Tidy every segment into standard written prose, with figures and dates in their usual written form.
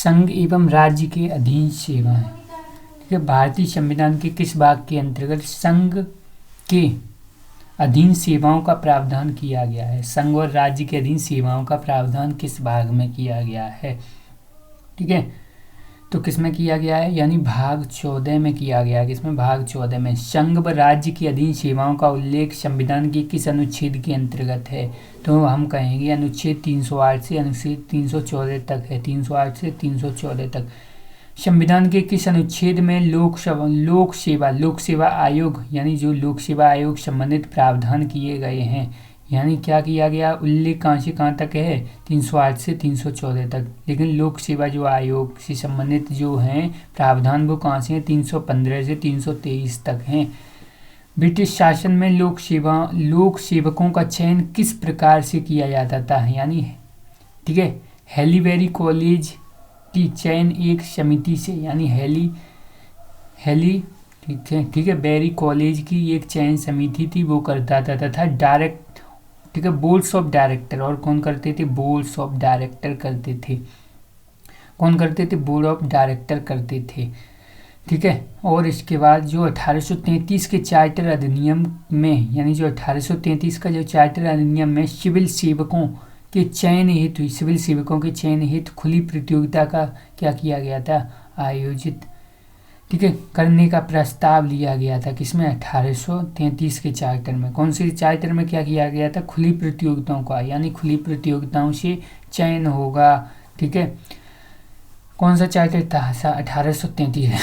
संघ एवं राज्य के अधीन सेवाएं। ठीक है, भारतीय संविधान के किस भाग के अंतर्गत संघ के अधीन सेवाओं का प्रावधान किया गया है? संघ और राज्य के अधीन सेवाओं का प्रावधान किस भाग में किया गया है? ठीक है, तो किसमें किया गया है? यानी भाग 14 में किया गया है। किसमें? भाग 14 में। संघ व राज्य के अधीन सेवाओं का उल्लेख संविधान के किस अनुच्छेद के अंतर्गत है? तो हम कहेंगे अनुच्छेद 308 से अनुच्छेद 314 तक है। 308 से 314 तक। संविधान के किस अनुच्छेद में लोक सेवा आयोग यानी जो लोक सेवा आयोग संबंधित प्रावधान किए गए हैं? यानी क्या किया गया? उल्लेख कहाँ से कहाँ तक है? 308 से 314 तक। लेकिन लोक सेवा जो आयोग से संबंधित जो हैं प्रावधान वो कहाँ से हैं? 315 से 323 तक हैं। ब्रिटिश शासन में लोक सेवकों का चयन किस प्रकार से किया जाता था? यानी ठीक है, हैलीबेरी कॉलेज की चयन एक समिति से, यानी ठीक है बेरी कॉलेज की एक चयन समिति थी, वो करता था। तथा ठीक है बोर्ड्स ऑफ डायरेक्टर, और कौन करते थे? बोर्ड्स ऑफ डायरेक्टर करते थे। कौन करते थे? बोर्ड ऑफ डायरेक्टर करते थे। ठीक है, और इसके बाद जो 1833 के चार्टर अधिनियम में, यानी जो 1833 का जो चार्टर अधिनियम में सिविल सेवकों के चयन हेतु खुली प्रतियोगिता का क्या किया गया था? आयोजित ठीक है करने का प्रस्ताव लिया गया था। किसमें? 1833 के चार्टर में। कौन से चार्टर में क्या किया गया था? खुली प्रतियोगिताओं का, यानी खुली प्रतियोगिताओं से चयन होगा। ठीक है, कौन सा चार्टर था? 1833।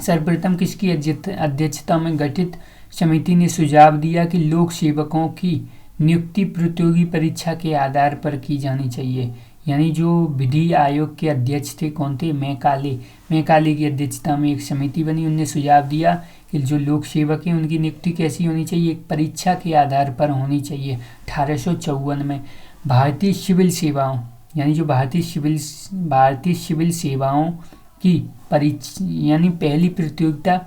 सर्वप्रथम किसकी अध्यक्षता में गठित समिति ने सुझाव दिया कि लोक सेवकों की नियुक्ति प्रतियोगी परीक्षा के आधार पर की जानी चाहिए? यानी जो विधि आयोग के अध्यक्ष थे कौन थे? मैकाले की अध्यक्षता में एक समिति बनी। उनने सुझाव दिया कि जो लोक सेवक हैं उनकी नियुक्ति कैसी होनी चाहिए? एक परीक्षा के आधार पर होनी चाहिए। 1854 में भारतीय सिविल सेवाओं, यानी जो भारतीय सिविल सेवाओं की यानी पहली प्रतियोगिता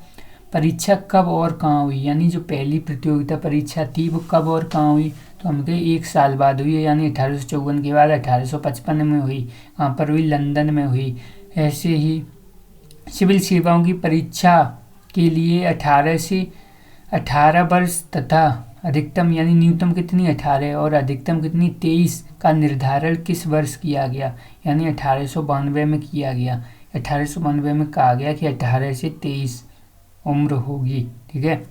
परीक्षा कब और कहाँ हुई? यानी जो पहली प्रतियोगिता परीक्षा थी वो कब और कहाँ हुई? तो हम कहें 1 साल बाद हुई है, यानी 1854 के बाद 1855 में हुई। कहाँ पर हुई? लंदन में हुई। ऐसे ही सिविल सेवाओं की परीक्षा के लिए 18 से 18 वर्ष तथा अधिकतम यानी न्यूनतम कितनी? 18 और अधिकतम कितनी? 23 का निर्धारण किस वर्ष किया गया? यानी 1892 में किया गया। 1892 में कहा गया कि 18 से 23 उम्र होगी। ठीक है,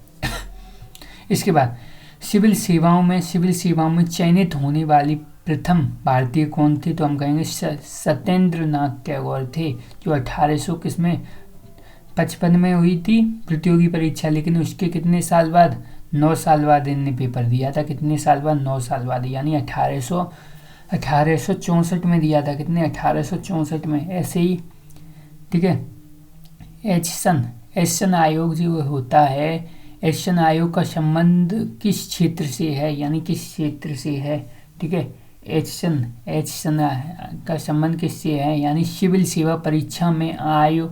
इसके बाद सिविल सेवाओं में चयनित होने वाली प्रथम भारतीय कौन थे? तो हम कहेंगे सत्येंद्र नाथ टैगोर थे, जो 1855 में हुई थी प्रतियोगी परीक्षा। लेकिन उसके कितने साल बाद? 9 साल बाद इनने पेपर दिया था। कितने साल बाद? 9 साल बाद, यानी 1864 में दिया था। कितने? 1864 में। ऐसे ही ठीक है, एशियन आयोग जो होता है, एशियन आयोग का संबंध किस क्षेत्र से है? यानी किस क्षेत्र से है? ठीक है, एशियन का संबंध किससे है? यानी सिविल सेवा परीक्षा में आयु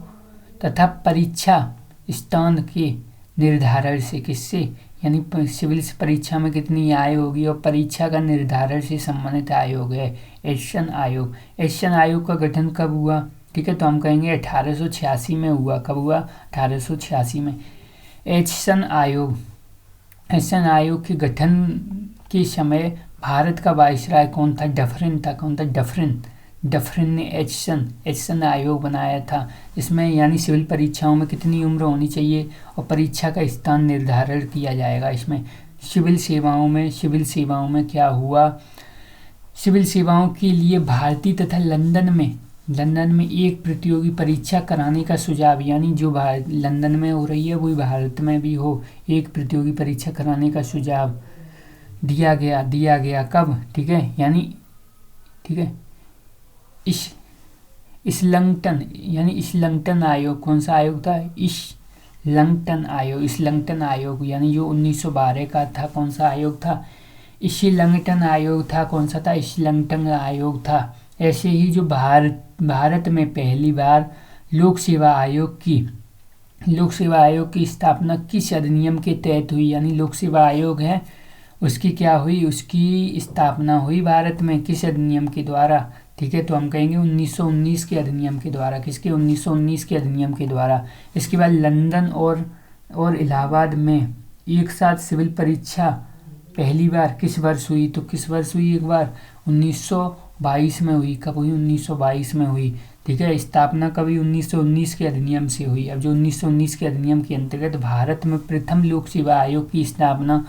तथा परीक्षा स्थान के निर्धारण से। किससे? यानी सिविल परीक्षा में कितनी आयु होगी और परीक्षा का निर्धारण से संबंधित आयोग है एशियन आयोग। एशियन आयोग का गठन कब हुआ? ठीक है, तो हम कहेंगे 1886 में हुआ। कब हुआ? 1886 में। एशियन आयोग के गठन के समय भारत का वाइसराय कौन था? डफरिन था। कौन था? डफरिन ने एशियन आयोग बनाया था। इसमें यानी सिविल परीक्षाओं में कितनी उम्र होनी चाहिए और परीक्षा का स्थान निर्धारण किया जाएगा। इसमें सिविल सेवाओं में क्या हुआ? सिविल सेवाओं के लिए भारतीय तथा लंदन में एक प्रतियोगी परीक्षा कराने का सुझाव, यानी जो लंदन में हो रही है वही भारत में भी हो, एक प्रतियोगी परीक्षा कराने का सुझाव दिया गया। कब? ठीक है, यानी ठीक है इस्लंगटन आयोग। कौन सा आयोग था? इस्लंगटन आयोग यानी जो 1912 का था। कौन सा आयोग था? इस्लंगटन आयोग था। कौन सा था? इस्लंगटन आयोग था। ऐसे ही जो भारत में पहली बार लोक सेवा आयोग की स्थापना किस अधिनियम के तहत हुई? यानी लोक सेवा आयोग है उसकी क्या हुई? उसकी स्थापना हुई भारत में किस अधिनियम के द्वारा? ठीक है, तो हम कहेंगे 1919 के अधिनियम के द्वारा। किसके? 1919 के अधिनियम के द्वारा। इसके बाद लंदन और इलाहाबाद में एक साथ सिविल परीक्षा पहली बार किस वर्ष हुई? तो किस वर्ष हुई? एक बार 1922 में हुई। कब हुई? 1922 में हुई। ठीक है, स्थापना कभी 1919 के अधिनियम से हुई। अब जो 1919 के अधिनियम के अंतर्गत भारत में प्रथम लोक सेवा आयोग की स्थापना,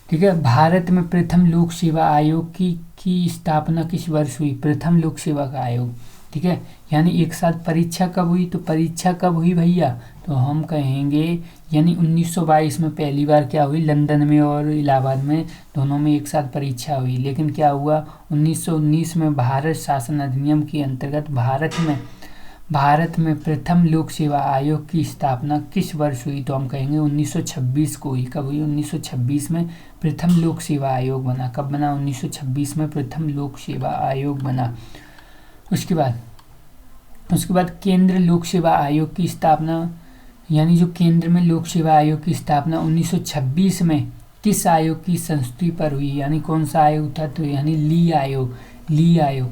ठीक है, भारत में प्रथम लोक सेवा आयोग की स्थापना किस वर्ष हुई? प्रथम लोक सेवा का आयोग। ठीक है, यानी एक साथ परीक्षा कब हुई? तो परीक्षा कब हुई भैया? तो हम कहेंगे यानी 1922 में पहली बार क्या हुई? लंदन में और इलाहाबाद में दोनों में एक साथ परीक्षा हुई। लेकिन क्या हुआ? 1919 में भारत शासन अधिनियम के अंतर्गत भारत में प्रथम लोक सेवा आयोग की स्थापना किस वर्ष हुई? तो हम कहेंगे 1926 को हुई। कब हुई? 1926 में प्रथम लोक सेवा आयोग बना। कब बना? 1926 में प्रथम लोक सेवा आयोग बना। उसके बाद केंद्र लोक सेवा आयोग की स्थापना, यानी जो केंद्र में लोक सेवा आयोग की स्थापना 1926 में किस आयोग की संस्तुति पर हुई? यानी कौन सा आयोग था? तो यानी ली आयोग।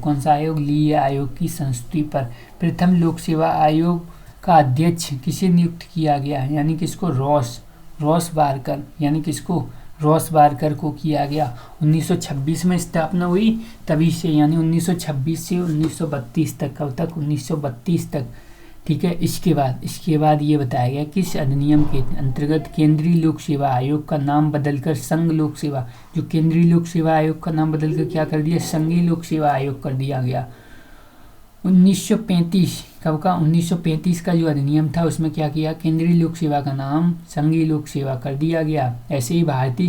कौन सा आयोग? ली आयोग की संस्तुति पर। प्रथम लोक सेवा आयोग का अध्यक्ष किसे नियुक्त किया गया? यानी किसको? Ross Barker. यानी किसको? रॉस बारकर को किया गया। 1926 में स्थापना हुई तभी से, यानी 1926 से 1932 तक। कब तक? 1932 तक। ठीक है, इसके बाद ये बताया गया किस अधिनियम के अंतर्गत केंद्रीय लोक सेवा आयोग का नाम बदलकर संघ लोक सेवा, जो केंद्रीय लोक सेवा आयोग का नाम बदलकर क्या कर दिया? संघीय लोक सेवा आयोग कर दिया गया। 1935 कब का? 1935 का जो अधिनियम था उसमें क्या किया? केंद्रीय लोक सेवा का नाम संघीय लोक सेवा कर दिया गया। ऐसे ही भारतीय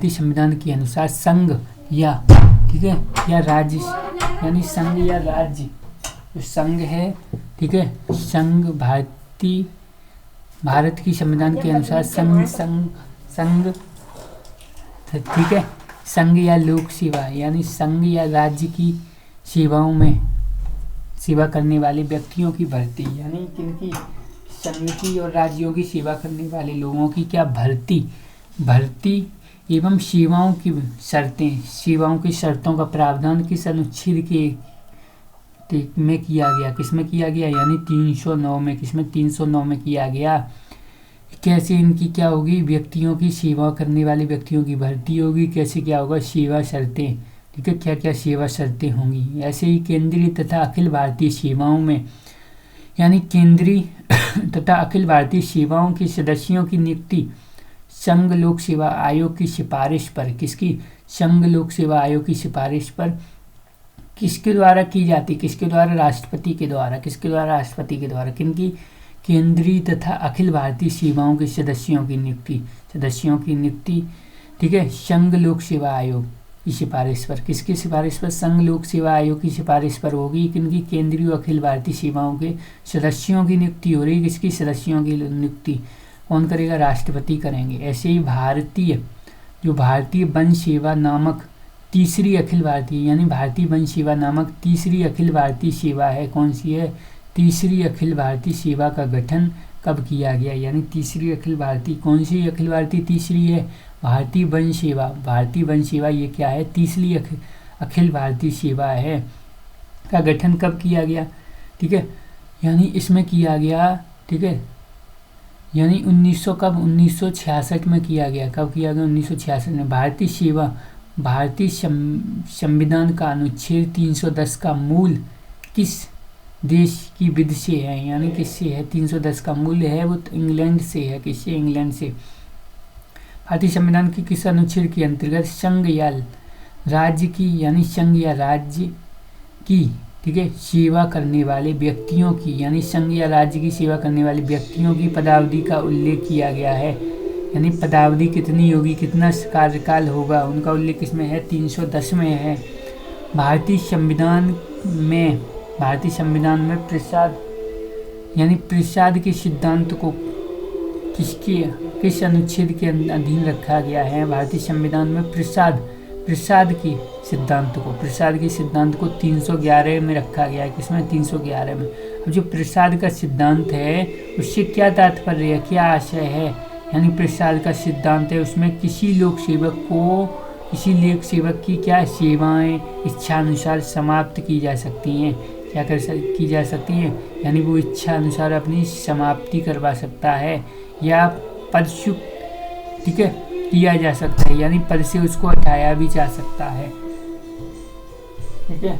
संविधान के अनुसार संघ या, ठीक है, या राज्य, यानी संघ या राज्य, जो संघ है, ठीक है, संघ भारत की संविधान के अनुसार संघ, ठीक है, संघ या लोक सेवा, यानी संघ या राज्य की सेवाओं में सेवा करने वाले व्यक्तियों की भर्ती, यानी किनकी? संघ की और राज्यों की सेवा करने वाले लोगों की क्या? भर्ती एवं सेवाओं की शर्तों का प्रावधान किस अनुच्छेद में किया गया? किसमें किया गया? यानी 309 में। किसमें? 309 में किया गया। कैसे इनकी क्या होगी? व्यक्तियों की सेवा करने वाले व्यक्तियों की भर्ती होगी। कैसे क्या होगा? सेवा शर्तें, ठीक है, क्या क्या सेवा शर्तें होंगी। ऐसे ही केंद्रीय तथा अखिल भारतीय सेवाओं में, यानी केंद्रीय तथा अखिल भारतीय सेवाओं के सदस्यों की नियुक्ति संघ लोक सेवा आयोग की सिफारिश पर, किसकी? संघ लोक सेवा आयोग की सिफारिश पर किसके द्वारा की जाती? किसके द्वारा? राष्ट्रपति के द्वारा। किसके द्वारा? राष्ट्रपति के द्वारा। किनकी? केंद्रीय तथा अखिल भारतीय सेवाओं के सदस्यों की नियुक्ति, ठीक है, संघ लोक सेवा आयोग की सिफारिश पर। किसकी सिफारिश पर? संघ लोक सेवा आयोग की सिफारिश पर होगी। किनकी? केंद्रीय और अखिल भारतीय सेवाओं के सदस्यों की नियुक्ति हो रही। किसकी? सदस्यों की नियुक्ति कौन करेगा? राष्ट्रपति करेंगे। ऐसे ही भारतीय वन सेवा नामक तीसरी अखिल भारतीय, यानी भारतीय वन सेवा नामक तीसरी अखिल भारतीय सेवा है। कौन सी है? तीसरी अखिल भारतीय सेवा का गठन कब किया गया? यानी तीसरी अखिल भारतीय, कौन सी अखिल भारतीय तीसरी है? भारतीय वन सेवा ये क्या है? तीसरी अखिल भारतीय सेवा है का गठन कब किया गया? ठीक है, यानी इसमें किया गया, ठीक है, यानी 1966 में किया गया। कब किया गया? 1966 में। भारतीय संविधान का अनुच्छेद 310 का मूल किस देश की विधि से है? यानी किससे है? 310 का मूल है वो इंग्लैंड से है। किससे? इंग्लैंड से। भारतीय संविधान के किस अनुच्छेद के अंतर्गत संघ या राज्य की, यानी संघ या राज्य की, ठीक है, सेवा करने वाले व्यक्तियों की, यानी संघ या राज्य की सेवा करने वाले व्यक्तियों की पदावधि का उल्लेख किया गया है। यानी पदावधि कितनी होगी, कितना कार्यकाल होगा, उनका उल्लेख किसमें है? 310 में है। भारतीय संविधान में प्रसाद, यानी प्रसाद के सिद्धांत को किस अनुच्छेद के अधीन रखा गया है? भारतीय संविधान में प्रसाद के सिद्धांत को 311 में रखा गया है। किसमें? 311 में। अब जो प्रसाद का सिद्धांत है उससे क्या तात्पर्य है, क्या आशय है? यानी प्रसाद का सिद्धांत है, उसमें किसी लोक सेवक की क्या सेवाएं इच्छानुसार समाप्त की जा सकती हैं, की जा सकती हैं, यानी वो इच्छा अनुसार अपनी समाप्ति करवा सकता है या पदच्युत, ठीक है, किया जा सकता है, यानी पद से उसको हटाया भी जा सकता है। ठीक है,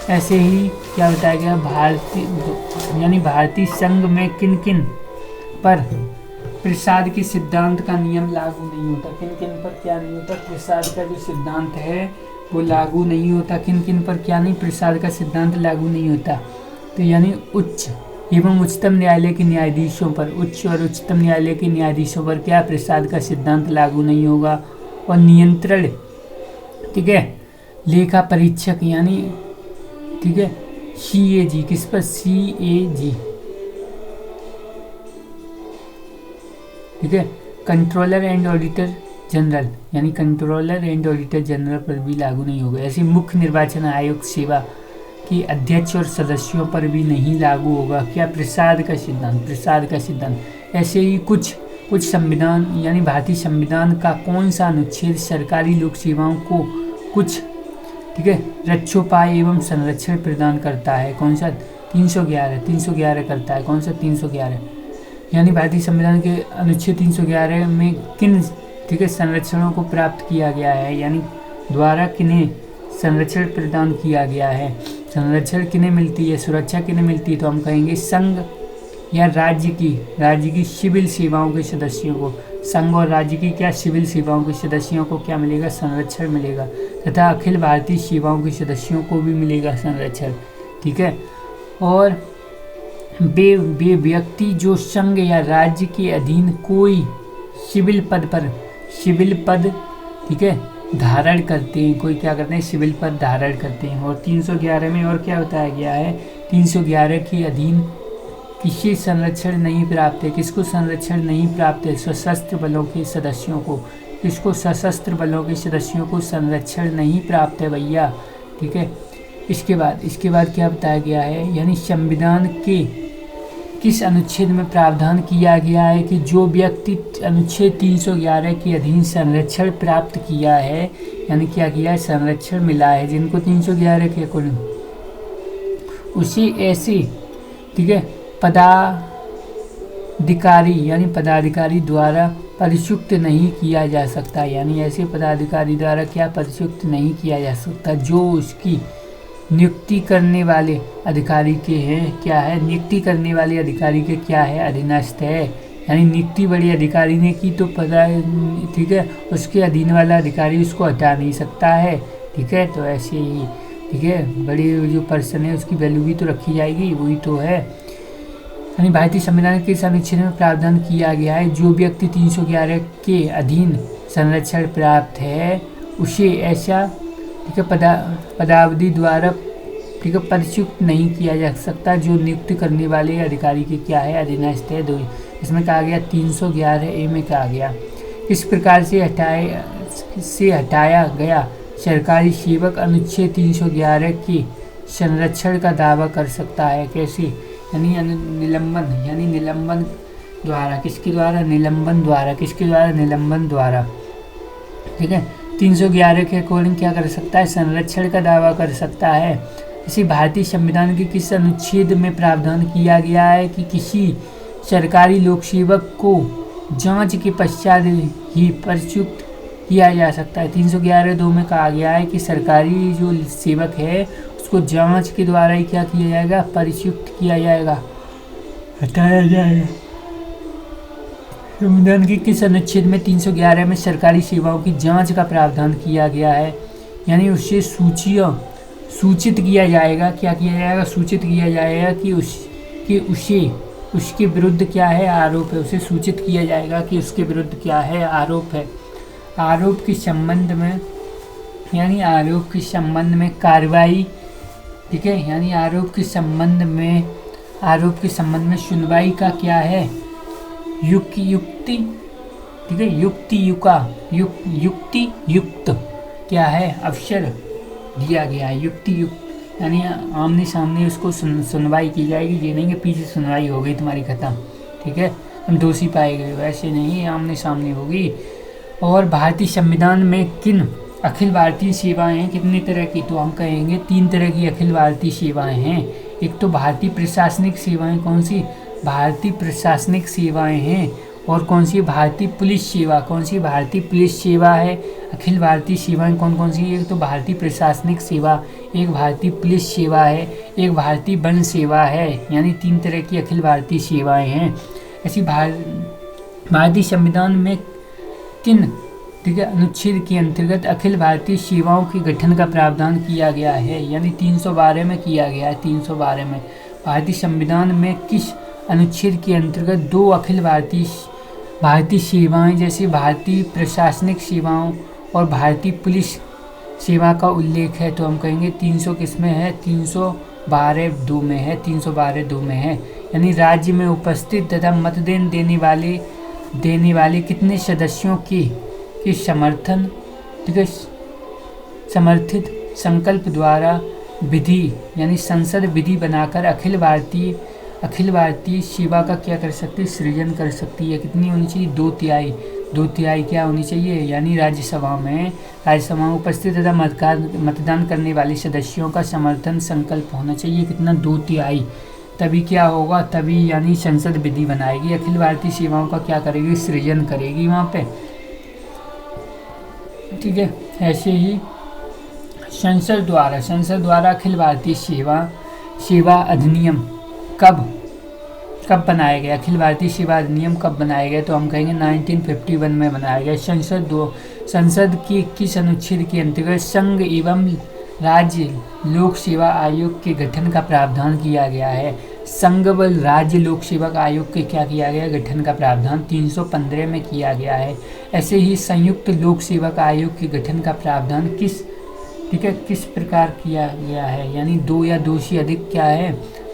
ऐसे ही क्या बताया गया, भारतीय संघ में किन किन पर प्रसाद के सिद्धांत का नियम लागू नहीं होता, किन किन पर क्या नहीं होता, प्रसाद का जो सिद्धांत है वो लागू नहीं होता, किन किन पर क्या नहीं, प्रसाद का सिद्धांत लागू नहीं होता। तो यानी उच्च एवं उच्चतम न्यायालय के न्यायाधीशों पर, उच्च और उच्चतम न्यायालय के न्यायाधीशों पर क्या प्रसाद का सिद्धांत लागू नहीं होगा। और नियंत्रण, ठीक है, लेखा परीक्षक यानी, ठीक है, CAG, किस पर, CAG, ठीक है, कंट्रोलर एंड ऑडिटर जनरल, यानी कंट्रोलर एंड ऑडिटर जनरल पर भी लागू नहीं होगा। ऐसे मुख्य निर्वाचन आयोग सेवा के अध्यक्ष और सदस्यों पर भी नहीं लागू होगा क्या, प्रसाद का सिद्धांत। ऐसे ही कुछ संविधान, यानी भारतीय संविधान का कौन सा अनुच्छेद सरकारी लोक सेवाओं को कुछ, ठीक है, रक्षोपाय एवं संरक्षण प्रदान करता है, कौन सा, 311 करता है, कौन सा, 311, यानी भारतीय संविधान के अनुच्छेद 311 में किन, ठीक है, संरक्षणों को प्राप्त किया गया है, यानी द्वारा किन्हें संरक्षण प्रदान किया गया है, संरक्षण किन्हें मिलती है, सुरक्षा किन्हें मिलती है, तो हम कहेंगे संघ या राज्य की सिविल सेवाओं के सदस्यों को, संघ और राज्य की क्या सिविल सेवाओं के सदस्यों को क्या मिलेगा, संरक्षण मिलेगा, तथा अखिल भारतीय सेवाओं के सदस्यों को भी मिलेगा संरक्षण। ठीक है, और वे व्यक्ति जो संघ या राज्य के अधीन कोई सिविल पद, ठीक है, धारण करते हैं, कोई क्या करते हैं, सिविल पद धारण करते हैं। और 311 में और क्या बताया गया है, 311 के अधीन किसी संरक्षण नहीं प्राप्त है, किसको संरक्षण नहीं प्राप्त है, सशस्त्र बलों के सदस्यों को, किसको, सशस्त्र बलों के सदस्यों को संरक्षण नहीं प्राप्त है भैया। ठीक है, इसके बाद क्या बताया गया है, यानी संविधान के किस अनुच्छेद में प्रावधान किया गया है कि जो व्यक्ति अनुच्छेद 311 के अधीन संरक्षण प्राप्त किया है, यानी क्या किया है, संरक्षण मिला है, जिनको 311 के अकॉर्डिंग, उसे ऐसे, ठीक है, पदाधिकारी द्वारा परिच्युत नहीं किया जा सकता, यानी ऐसे पदाधिकारी द्वारा क्या परिच्युत नहीं किया जा सकता जो उसकी नियुक्ति करने वाले अधिकारी के हैं, क्या है, नियुक्ति करने वाले अधिकारी के क्या है, अधीनस्थ है, यानी नियुक्ति बड़े अधिकारी ने की तो पता, ठीक है, उसके अधीन वाला अधिकारी उसको हटा नहीं सकता है। ठीक है, तो ऐसे ही, ठीक है, बड़ी जो पर्सन है उसकी वैल्यू भी तो रखी जाएगी, वही तो है। यानी भारतीय संविधान के इस अनुच्छेद में प्रावधान किया गया है, जो व्यक्ति 311 के अधीन संरक्षण प्राप्त है उसे ऐसा, ठीक है, पदावधि द्वारा, ठीक है, परिच्युत नहीं किया जा सकता जो नियुक्ति करने वाले अधिकारी के क्या है, अधीनस्थ है। दो, इसमें कहा गया 311A में कहा गया, इस प्रकार से हटाया गया सरकारी सेवक अनुच्छेद 311 के संरक्षण का दावा कर सकता है, कैसे, यानी निलंबन द्वारा, किसके द्वारा, निलंबन द्वारा, ठीक है, 311 के अकॉर्डिंग क्या कर सकता है, संरक्षण का दावा कर सकता है। इसी भारतीय संविधान के किस अनुच्छेद में प्रावधान किया गया है कि किसी सरकारी लोक सेवक को जांच के पश्चात ही परिच्युत किया जा सकता है। 311(2) में कहा गया है कि सरकारी जो सेवक है उसको जांच के द्वारा ही क्या किया जाएगा, परिच्युत किया जाएगा, हटाया जाएगा। संविधान के किस अनुच्छेद में 311 में सरकारी सेवाओं की जांच का प्रावधान किया गया है, यानी उससे सूचित किया जाएगा, क्या किया जाएगा, सूचित किया जाएगा कि उसके विरुद्ध क्या है, आरोप है, उसे सूचित किया जाएगा कि उसके विरुद्ध क्या है, आरोप है। आरोप के संबंध में, यानी आरोप के संबंध में कार्रवाई, ठीक है, यानी आरोप के संबंध में सुनवाई का क्या है, युक्ति, ठीक है, युक्त क्या है, अवसर दिया गया है, यानी आमने सामने उसको सुनवाई की जाएगी। ये नहीं कि पीछे सुनवाई हो गई तुम्हारी ख़त्म, ठीक है, तुम दोषी पाए गए, वैसे नहीं, आमने सामने होगी। और भारतीय संविधान में किन अखिल भारतीय सेवाएं हैं, कितने तरह की, तो हम कहेंगे 3 तरह की अखिल भारतीय सेवाएं हैं। एक तो भारतीय प्रशासनिक सेवाएं, कौन सी, भारतीय प्रशासनिक सेवाएं हैं। और कौन सी, भारतीय पुलिस सेवा, कौन सी, भारतीय पुलिस सेवा है। अखिल भारतीय सेवाएं कौन कौन सी, एक तो भारतीय प्रशासनिक सेवा, एक भारतीय पुलिस सेवा है, एक भारतीय वन सेवा है। यानी 3 तरह की अखिल भारतीय सेवाएं हैं। ऐसी भारतीय संविधान में किन, ठीक है, अनुच्छेद के अंतर्गत अखिल भारतीय सेवाओं के गठन का प्रावधान किया गया है, यानी 312 में किया गया है। 312 में भारतीय संविधान में किस अनुच्छेद के अंतर्गत 2 अखिल भारतीय सेवाएं जैसे भारतीय प्रशासनिक सेवाओं और भारतीय पुलिस सेवा का उल्लेख है, तो हम कहेंगे 300 किस में है, 312(2) में है, 312(2) में है। यानी राज्य में उपस्थित तथा मतदान देने वाले कितने सदस्यों के समर्थन, ठीक है, समर्थित संकल्प द्वारा विधि यानी संसद विधि बनाकर अखिल भारतीय सेवा का क्या कर सकती है, सृजन कर सकती है। कितनी होनी चाहिए, 2/3 क्या होनी चाहिए, यानी राज्यसभा में उपस्थित तथा मतदान करने वाले सदस्यों का समर्थन संकल्प होना चाहिए, कितना, 2/3। तभी क्या होगा, तभी यानी संसद विधि बनाएगी, अखिल भारतीय सेवाओं का क्या करेगी, सृजन करेगी वहाँ पे, ठीक है। ऐसे ही संसद द्वारा अखिल भारतीय सेवा अधिनियम कब बनाया गया, अखिल भारतीय सेवा अधिनियम कब बनाया गया, तो हम कहेंगे 1951 में बनाया गया। संसद के किस अनुच्छेद के अंतर्गत संघ एवं राज्य लोक सेवा आयोग के गठन का प्रावधान किया गया है। संघ व राज्य लोक सेवा आयोग के क्या किया गया, गठन का प्रावधान 315 में किया गया है। ऐसे ही संयुक्त लोक सेवा आयोग के गठन का प्रावधान किस प्रकार किया गया है, यानी 2 या 2 से अधिक क्या है,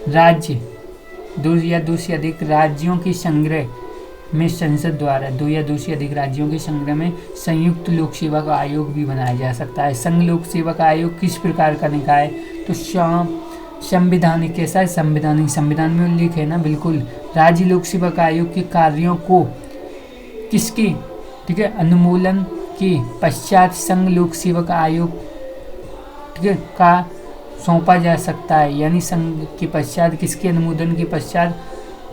राज्य, 2 या 2 से अधिक राज्यों के संग्रह में संसद द्वारा 2 या 2 से अधिक राज्यों के संग्रह में संयुक्त लोक सेवा का आयोग भी बनाया जा सकता है। संघ लोक सेवा का आयोग किस प्रकार का निकाय, तो संवैधानिक, कैसा है, संविधान में उल्लेख है ना, बिल्कुल। राज्य लोक सेवा का आयोग के कार्यों को किसके, ठीक है, अनुमोदन के पश्चात संघ लोक सेवा आयोग, ठीक है, का सौंपा जा सकता है। यानी संघ के पश्चात, किसके अनुमोदन के पश्चात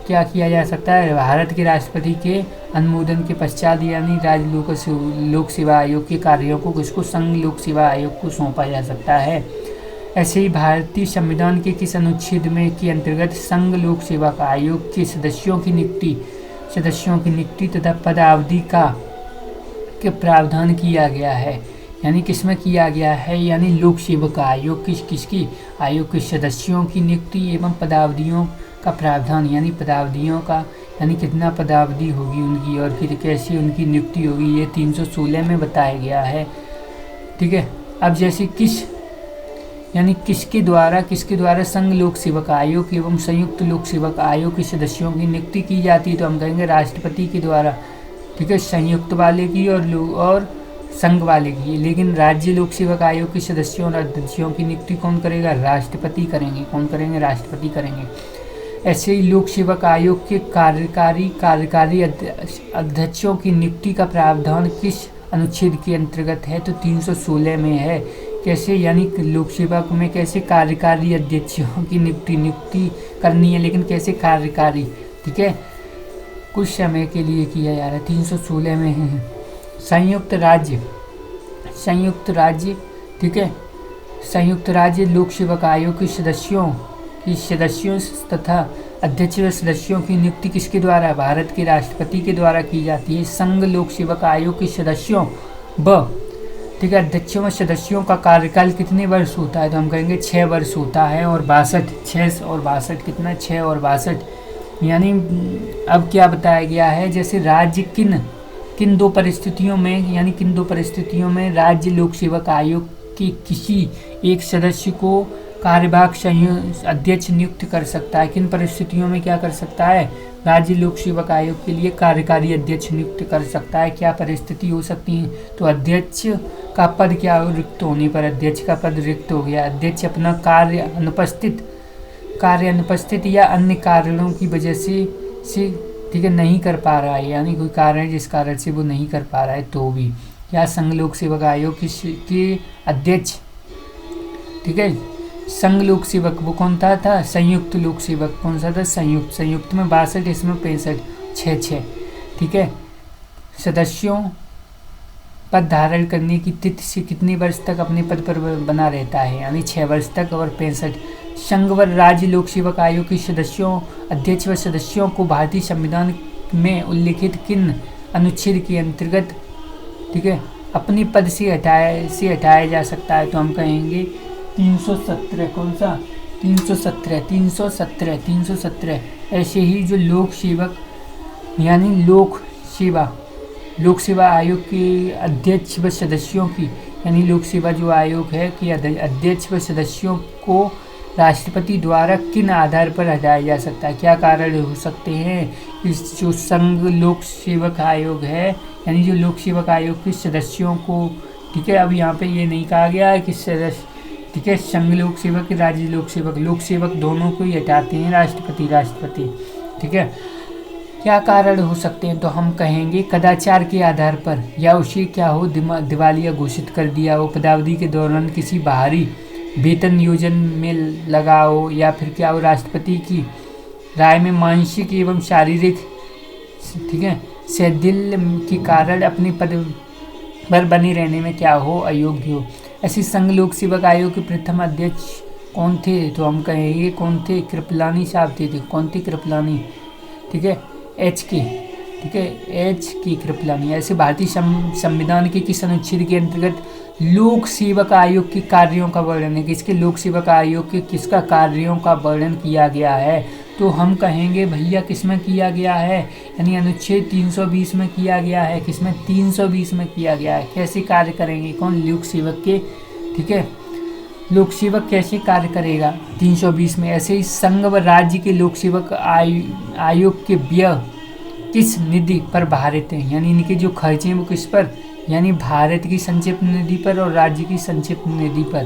क्या किया जा सकता है, भारत के राष्ट्रपति के अनुमोदन के पश्चात, यानी राज्य लोक सेवा आयोग के कार्यों को किसको, संघ लोक सेवा आयोग को सौंपा जा सकता है। ऐसे ही भारतीय संविधान के किस अनुच्छेद में के अंतर्गत संघ लोक सेवा आयोग के सदस्यों की नियुक्ति तथा पदावधि के प्रावधान किया गया है, यानी किसमें किया गया है, यानी लोक सेवक आयोग किसकी आयोग के सदस्यों की नियुक्ति एवं पदावधियों का प्रावधान, यानी पदावधियों का, यानी कितना पदावधि होगी उनकी और फिर कैसे उनकी नियुक्ति होगी, ये 316 में बताया गया है, ठीक है। अब जैसे किसके द्वारा संघ लोक सेवक आयोग एवं संयुक्त लोक सेवक आयोग के सदस्यों की नियुक्ति की जाती है, तो हम कहेंगे राष्ट्रपति के द्वारा, ठीक है, संयुक्त वाले की और संघ वाले की। लेकिन राज्य लोक सेवक आयोग के सदस्यों और अध्यक्षों की नियुक्ति कौन करेगा, राष्ट्रपति करेंगे। कौन करेंगे, राष्ट्रपति करेंगे। ऐसे ही लोक सेवक आयोग के कार्यकारी अध्यक्षों की नियुक्ति का प्रावधान किस अनुच्छेद के अंतर्गत है, तो 316 में है। कैसे, यानी लोक सेवा में कैसे कार्यकारी अध्यक्षों की नियुक्ति करनी है, लेकिन कैसे कार्यकारी, ठीक है, कुछ समय के लिए किया जा रहा है, 316 में है। संयुक्त राज्य, ठीक है, संयुक्त राज्य लोक सेवक आयोग के सदस्यों तथा अध्यक्ष व सदस्यों की नियुक्ति किसके द्वारा, भारत के राष्ट्रपति के द्वारा की जाती है। संघ लोक सेवक आयोग के सदस्यों ठीक है, अध्यक्षों व सदस्यों का कार्यकाल कितने वर्ष होता है, तो हम कहेंगे 6 वर्ष होता है। और 62 कितना, 6 और 62, यानी अब क्या बताया गया है, जैसे राज्य किन दो परिस्थितियों में राज्य लोक सेवक आयोग के किसी एक सदस्य को कार्यवाहक अध्यक्ष नियुक्त कर सकता है। किन परिस्थितियों में क्या कर सकता है, राज्य लोक सेवक आयोग के लिए कार्यकारी अध्यक्ष नियुक्त कर सकता है। क्या परिस्थिति हो सकती है? तो अध्यक्ष का पद क्या हो, रिक्त होने पर अध्यक्ष का पद रिक्त हो गया, अध्यक्ष अपना कार्य अनुपस्थित या अन्य कारणों की वजह से ठीक है नहीं कर पा रहा है, यानी कोई कारण है जिस कारण से वो नहीं कर पा रहा है तो भी। या संघ लोक सेवक आयोग के अध्यक्ष, ठीक है, संघ लोक सेवक वो कौन था संयुक्त लोक सेवक, कौन सा था? संयुक्त में 62, इसमें 65, 6, ठीक है। सदस्यों पद धारण करने की तिथि से कितने वर्ष तक अपने पद पर बना रहता है, यानी 6 वर्ष तक। और 65, संघ व राज्य लोक सेवक आयोग के सदस्यों, अध्यक्ष व सदस्यों को भारतीय संविधान में उल्लिखित किन अनुच्छेद के अंतर्गत, ठीक है, अपने पद से हटाया जा सकता है? तो हम कहेंगे 317, कौन सा? 317। ऐसे ही जो लोक सेवक यानी लोक सेवा आयोग के अध्यक्ष व सदस्यों की, यानी लोक सेवा जो आयोग है कि अध्यक्ष व सदस्यों को राष्ट्रपति द्वारा किन आधार पर हटाया जा सकता है? क्या कारण हो सकते हैं? इस जो संघ लोक सेवक आयोग है, यानी जो लोक सेवक आयोग के सदस्यों को, ठीक है, अब यहाँ पे ये नहीं कहा गया है कि सदस्य, ठीक है, संघ लोक सेवक राज्य लोक सेवक दोनों को ही हटाते हैं राष्ट्रपति, ठीक है। क्या कारण हो सकते हैं? तो हम कहेंगे कदाचार के आधार पर, या उसे क्या हो दिवालिया घोषित कर दिया हो, पदावधि के दौरान किसी बाहरी वेतन योजना में लगा हो, या फिर क्या हो राष्ट्रपति की राय में मानसिक एवं शारीरिक, ठीक है, शैथिल्य के कारण अपने पद पर बने रहने में क्या हो अयोग्य हो। ऐसे संघ लोक सेवक आयोग के प्रथम अध्यक्ष कौन थे? तो हम कहेंगे कौन थे? कृपलानी साहब थे। कौन थे? कृपलानी, ठीक है, एच के कृपलानी। ऐसे भारतीय संविधान के किस अनुच्छेद के अंतर्गत लोक सेवक आयोग के कार्यों का वर्णन है? किसके लोक सेवक आयोग के किसका कार्यों का वर्णन किया गया है? तो हम कहेंगे भैया किसमें किया गया है, यानी अनुच्छेद 320 में किया गया है। किसमें? 320 में किया गया है। कैसे कार्य करेंगे? कौन? लोक सेवक के, ठीक है, लोक सेवक कैसे कार्य करेगा 320 में। ऐसे ही संघ व राज्य के लोक सेवक आयोग के व्यय किस निधि पर भारित हैं, यानी इनके जो खर्चे हैं वो किस पर, यानी भारत की संक्षिप्त निधि पर और राज्य की संक्षिप्त निधि पर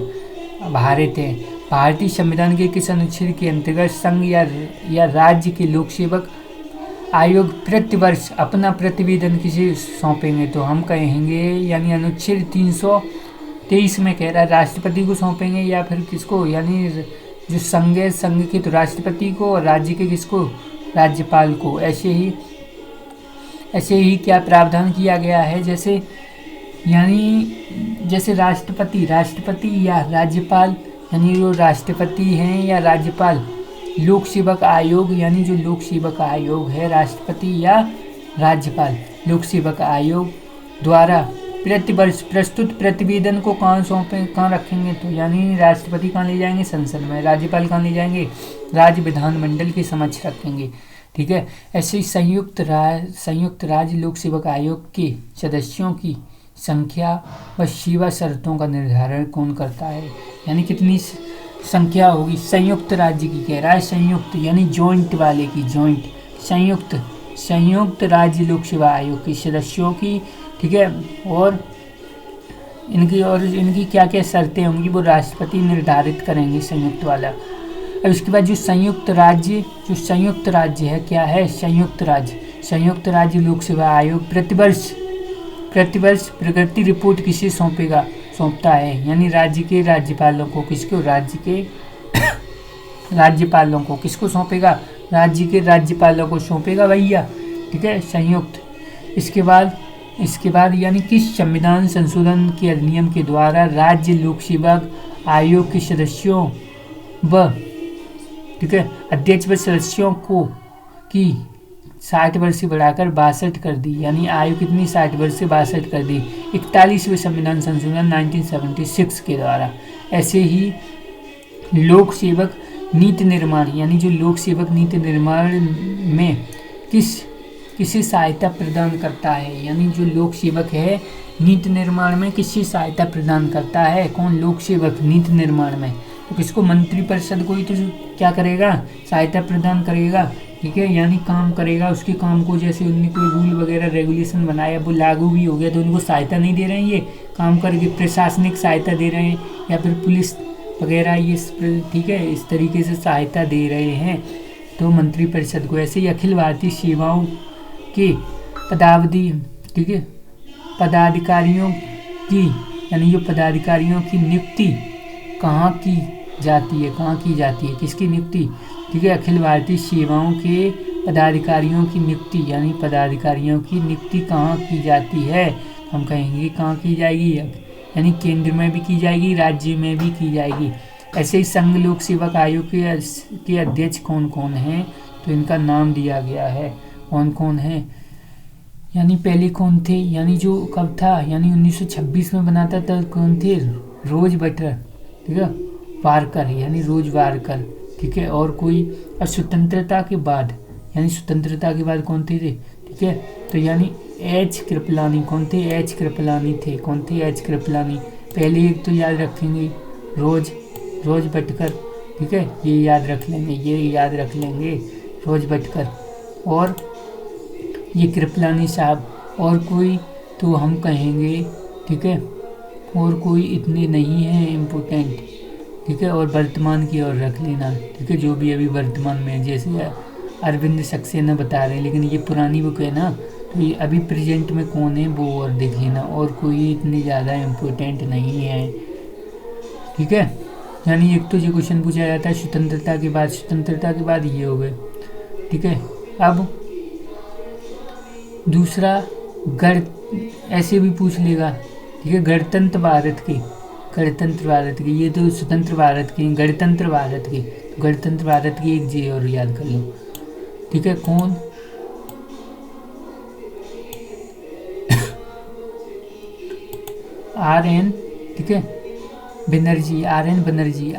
भारित है। भारतीय संविधान के किस अनुच्छेद के अंतर्गत संघ या राज्य के लोक सेवक आयोग प्रतिवर्ष अपना प्रतिवेदन किसे सौंपेंगे? तो हम कहेंगे, यानी अनुच्छेद 323 में कह रहा है राष्ट्रपति को सौंपेंगे, या फिर किसको, यानी जो संघ के तो राष्ट्रपति को, और राज्य के किसको? राज्यपाल को। ऐसे ही क्या प्रावधान किया गया है, जैसे राष्ट्रपति या राज्यपाल, यानी जो राष्ट्रपति हैं या राज्यपाल, लोक सेवक आयोग, यानी जो लोक सेवक आयोग है राष्ट्रपति या राज्यपाल, लोक सेवक आयोग द्वारा प्रतिवर्ष प्रस्तुत प्रतिवेदन को कहाँ रखेंगे? तो यानी राष्ट्रपति कहाँ ले जाएंगे? संसद में। राज्यपाल कहाँ ले जाएंगे? राज्य विधानमंडल के समक्ष रखेंगे, ठीक है। ऐसे ही संयुक्त राज्य लोक सेवक आयोग के सदस्यों की संख्या व सेवा शर्तों का निर्धारण कौन करता है, यानी कितनी संख्या होगी? संयुक्त राज्य की कह रहा है, संयुक्त यानी जॉइंट वाले की, जॉइंट संयुक्त राज्य लोक सेवा आयोग के सदस्यों की, ठीक है, और इनकी क्या क्या शर्तें होंगी वो राष्ट्रपति निर्धारित करेंगे, संयुक्त वाला। अब इसके बाद जो संयुक्त राज्य है, क्या है? संयुक्त राज्य लोक सेवा आयोग प्रतिवर्ष प्रगति रिपोर्ट किसे सौंपता है, यानी राज्य के राज्यपालों को। किसको? राज्य के राज्यपालों को। किसको सौंपेगा? राज्य के राज्यपालों को सौंपेगा भैया, ठीक है, संयुक्त। इसके बाद यानी किस संविधान संशोधन के अधिनियम के द्वारा राज्य लोक सेवक आयोग के सदस्यों व, ठीक है, अध्यक्ष व सदस्यों की 60 वर्ष से बढ़ाकर 62 कर दी, यानी आयु कितनी? 60 वर्ष से 62 कर दी 41वें संविधान संशोधन 1976 के द्वारा। ऐसे ही लोक सेवक नीति निर्माण, यानी जो लोक सेवक नीति निर्माण में किसी सहायता प्रदान करता है, यानी जो लोक सेवक है नीति निर्माण में किससे सहायता प्रदान करता है? कौन? लोक सेवक नीति निर्माण में। तो किसको? मंत्रिपरिषद को ही तो क्या करेगा? सहायता प्रदान करेगा, ठीक है, यानी काम करेगा, उसके काम को जैसे उनने कोई रूल वगैरह रेगुलेशन बनाया वो लागू भी हो गया तो उनको सहायता नहीं दे रहे हैं, ये काम करके प्रशासनिक सहायता दे रहे हैं या फिर पुलिस वगैरह ये ठीक है इस तरीके से सहायता दे रहे हैं तो मंत्रिपरिषद को। ऐसे ही अखिल भारतीय सेवाओं के पदावधि, ठीक है, पदाधिकारियों की यानी जो पदाधिकारियों की नियुक्ति कहाँ की जाती है, कहाँ की जाती है, किसकी नियुक्ति, ठीक है, अखिल भारतीय सेवाओं के पदाधिकारियों की नियुक्ति यानी पदाधिकारियों की नियुक्ति कहाँ की जाती है, हम कहेंगे कहाँ की जाएगी, यानी केंद्र में भी की जाएगी, राज्य में भी की जाएगी। ऐसे ही संघ लोक सेवक आयोग के अध्यक्ष कौन कौन हैं, तो इनका नाम दिया गया है, कौन कौन हैं, यानी पहले कौन थे, यानी जो कब था, यानी 1926 में बनाता था कौन थे, रोज बटर, ठीक है, वारकर यानी रोज वारकर, ठीक है, और कोई अब स्वतंत्रता के बाद यानी स्वतंत्रता के बाद कौन थे, ठीक है, तो यानी एच कृपलानी, कौन थे, एच कृपलानी थे, कौन थे, एच कृपलानी। पहले एक तो याद रखेंगे रोज बटकर, ठीक है, ये याद रख लेंगे, रोज बटकर और ये कृपलानी साहब, और कोई तो हम कहेंगे, ठीक है, और कोई इतने नहीं है इम्पोर्टेंट, ठीक है, और वर्तमान की ओर रख लेना, ठीक है, जो भी अभी वर्तमान में जैसे अरविंद सक्सेना बता रहे हैं, लेकिन ये पुरानी बुक है ना, तो ये अभी प्रेजेंट में कौन है वो और देख लेना, और कोई इतनी ज़्यादा इम्पोर्टेंट नहीं है, ठीक है। यानी एक तो ये क्वेश्चन पूछा जाता है स्वतंत्रता के बाद ये हो गए, ठीक है। अब दूसरा ऐसे भी पूछ लेगा, ठीक है, गणतंत्र भारत के, ये तो स्वतंत्र भारत के, गणतंत्र भारत की एक जी और याद कर लो, ठीक है, कौन, RN, ठीक है, बनर्जी, RN बनर्जी,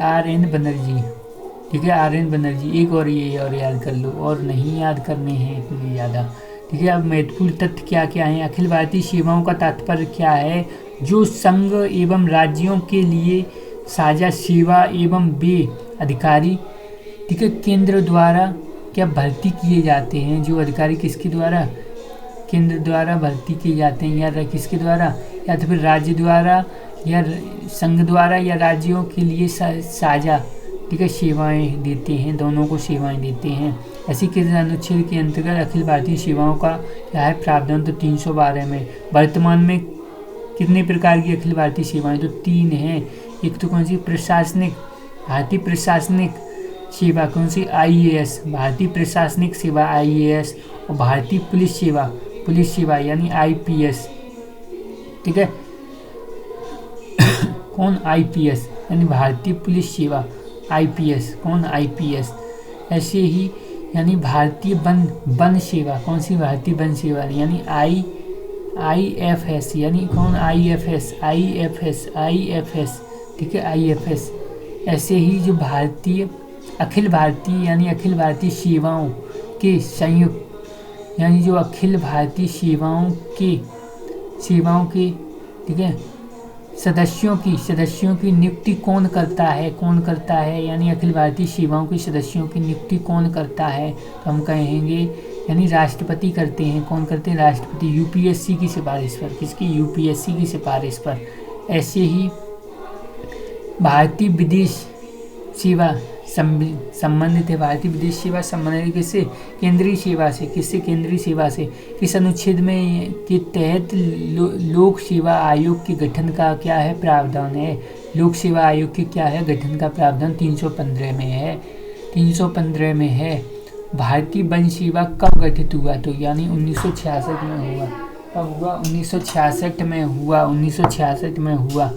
ठीक है, RN बनर्जी, एक और ये और याद कर लो, और नहीं याद करने हैं इतने ज़्यादा, ठीक है। अब महत्वपूर्ण तथ्य क्या क्या है, अखिल भारतीय सेवाओं का तात्पर्य क्या है, जो संघ एवं राज्यों के लिए साझा सेवा एवं वे अधिकारी, ठीक है, केंद्र द्वारा क्या भर्ती किए जाते हैं, जो अधिकारी किसके द्वारा, केंद्र द्वारा भर्ती किए जाते हैं या किसके द्वारा, या तो फिर राज्य द्वारा या संघ द्वारा या राज्यों के लिए साझा, ठीक है, सेवाएं देते हैं, दोनों को सेवाएं देते हैं। ऐसी किस अनुच्छेद के अंतर्गत अखिल भारतीय सेवाओं का क्या है प्रावधान, तो 312 में। वर्तमान में कितने प्रकार की अखिल भारतीय सेवाएं, तो 3 हैं। एक तो कौन सी, प्रशासनिक, भारतीय प्रशासनिक सेवा, कौन सी, IAS, भारतीय प्रशासनिक सेवा IAS, और भारतीय पुलिस सेवा यानी IPS, ठीक है, कौन, IPS यानी भारतीय पुलिस सेवा, IPS, कौन, IPS। ऐसे ही यानी भारतीय वन सेवा, कौन सी, भारतीय वन सेवा यानी IFS, यानी कौन, IFS, ठीक है, IFS। ऐसे ही जो अखिल भारतीय यानी अखिल भारतीय सेवाओं के संयुक्त, यानी जो अखिल भारतीय सेवाओं के, ठीक है, सदस्यों की नियुक्ति कौन करता है, यानी अखिल भारतीय सेवाओं के सदस्यों की नियुक्ति कौन करता है, तो हम कहेंगे यानी राष्ट्रपति करते हैं, कौन करते हैं, राष्ट्रपति, UPSC की सिफारिश पर, किसकी, UPSC की सिफारिश पर। ऐसे ही भारतीय विदेश सेवा संबंधित है, भारतीय विदेश सेवा संबंधित किससे, केंद्रीय सेवा से, किस अनुच्छेद में के तहत लोक सेवा आयोग के गठन का क्या है प्रावधान है, लोक सेवा आयोग के क्या है गठन का प्रावधान 315 में है। भारतीय वन सेवा कब गठित हुआ, तो यानी 1966 में हुआ, कब हुआ, 1966 में हुआ।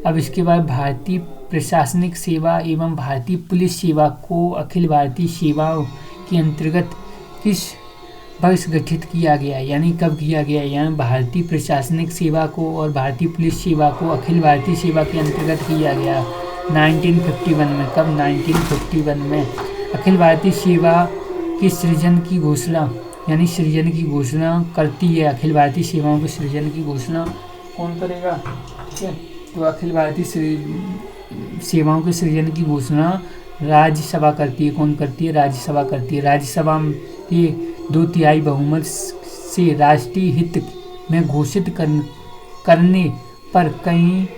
अब इसके बाद भारतीय प्रशासनिक सेवा एवं भारतीय पुलिस सेवा को अखिल भारतीय सेवाओं के अंतर्गत किस वर्ष गठित किया गया, यानी कब किया गया, यानी भारतीय प्रशासनिक सेवा को और भारतीय पुलिस सेवा को अखिल भारतीय सेवा के अंतर्गत किया गया 1951 में। कब, 1951 में। अखिल भारतीय सेवा के सृजन की घोषणा, यानी सृजन की घोषणा करती है, अखिल भारतीय सेवाओं के सृजन की घोषणा कौन करेगा, ठीक है, तो अखिल भारतीय सेवाओं के सृजन की घोषणा राज्यसभा करती है, कौन करती है, राज्यसभा करती है। राज्यसभा के 2/3 बहुमत से राष्ट्रीय हित में घोषित करने पर कई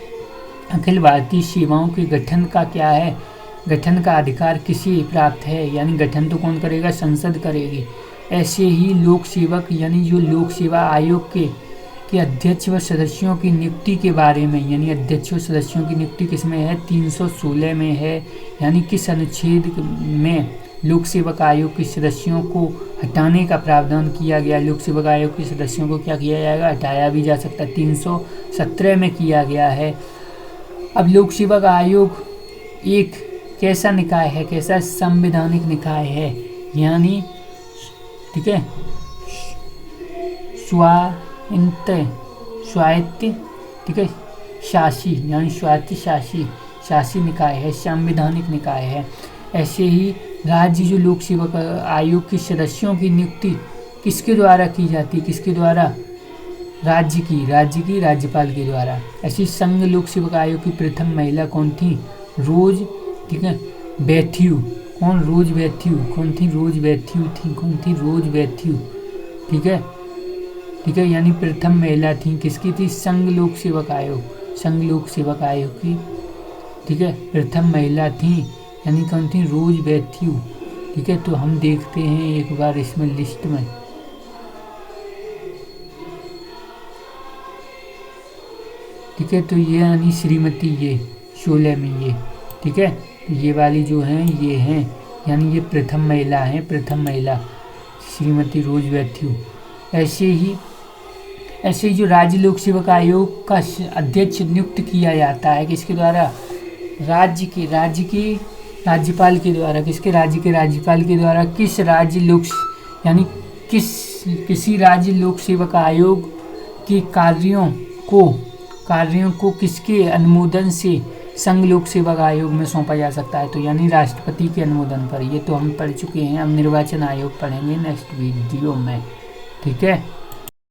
अखिल भारतीय सेवाओं के गठन का क्या है, गठन का अधिकार किसे प्राप्त है, यानी गठन तो कौन करेगा, संसद करेगी। ऐसे ही लोक सेवक यानी जो लोक सेवा आयोग के अध्यक्ष व सदस्यों की नियुक्ति के बारे में, यानी अध्यक्ष व सदस्यों की नियुक्ति किसमें है, 316 में है। यानी किस अनुच्छेद में लोक सेवक आयोग के सदस्यों को हटाने का प्रावधान किया गया। लोक सेवक आयोग के सदस्यों को क्या किया जाएगा, हटाया भी जा सकता है, 317 में किया गया है। अब लोक सेवक आयोग एक कैसा निकाय है, कैसा संवैधानिक निकाय है, यानी ठीक है स्वायत्त ठीक है शासी, यानी स्वायत्त शासी निकाय है, संवैधानिक निकाय है। ऐसे ही राज्य जो लोक सेवक आयोग के सदस्यों की नियुक्ति किसके द्वारा की जाती है, किसके द्वारा, राज्य की राज्यपाल के द्वारा। ऐसी संघ लोक सेवक आयोग की प्रथम महिला कौन थी, रोज ठीक है बैथ्यू। कौन, रोज बैथ्यू। कौन थी, रोज बैथ्यू थी। कौन थी, रोज बैथ्यू ठीक है यानी प्रथम महिला थी, किसकी थी, संघ लोक सेवक आयोग की ठीक है प्रथम महिला थी, यानी कौन थी, रोज बैथ्यू ठीक है। तो हम देखते हैं एक बार इसमें लिस्ट में ठीक है। तो ये यानी श्रीमती ये 16 में ये ठीक है, ये वाली जो हैं ये हैं, यानी ये प्रथम महिला श्रीमती रोज बैथ्यू। ऐसे ही जो राज्य लोक सेवक आयोग का अध्यक्ष नियुक्त किया जाता है किसके द्वारा, राज्य के राज्यपाल के द्वारा। किसके, राज्य के राज्यपाल के द्वारा। किस राज्य लोक यानी किसी राज्य लोक सेवक आयोग के कार्यों को किसके अनुमोदन से संघ लोक सेवक आयोग में सौंपा जा सकता है, तो यानी राष्ट्रपति के अनुमोदन पर। ये तो हम पढ़ चुके हैं, अब निर्वाचन आयोग पढ़ेंगे नेक्स्ट वीडियो में ठीक है।